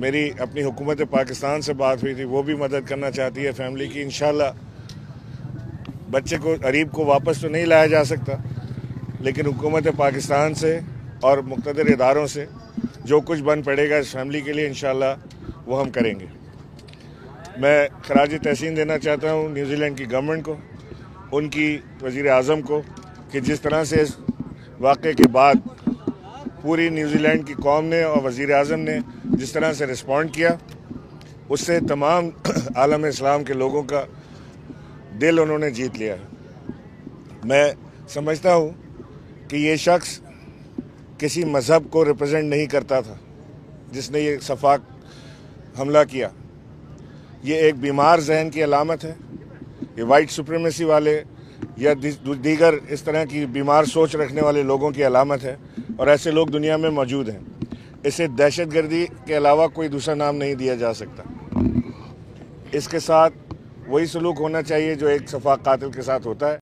मेरी अपनी हुकूमत पाकिस्तान से बात हुई थी, वो भी मदद करना चाहती है फैमिली की। इंशाल्लाह बच्चे को अरीब को वापस तो नहीं लाया जा सकता, लेकिन हुकूमत पाकिस्तान से और मुक़्तदर इदारों से जो कुछ बन पड़ेगा इस फैमिली के लिए इंशाल्लाह वो हम करेंगे। मैं खराज तहसीन देना चाहता हूँ न्यूजीलैंड की गवर्नमेंट को, उनकी वज़ीर आज़म को, कि जिस तरह से इस वाक़े के बाद पूरी न्यूजीलैंड की कौम ने और वज़ीर आज़म ने जिस तरह से रिस्पॉन्ड किया, उससे तमाम आलम इस्लाम के लोगों का दिल उन्होंने जीत लिया है। मैं समझता हूँ कि ये शख्स किसी मज़हब को रिप्रेजेंट नहीं करता था जिसने ये सफाक हमला किया। ये एक बीमार जहन की अलामत है। ये वाइट सुप्रीमेसी वाले या दीगर इस तरह की बीमार सोच रखने वाले लोगों की अलामत है, और ऐसे लोग दुनिया में मौजूद हैं। इसे दहशतगर्दी के अलावा कोई दूसरा नाम नहीं दिया जा सकता। इसके साथ वही सलूक होना चाहिए जो एक सफाक कातिल के साथ होता है।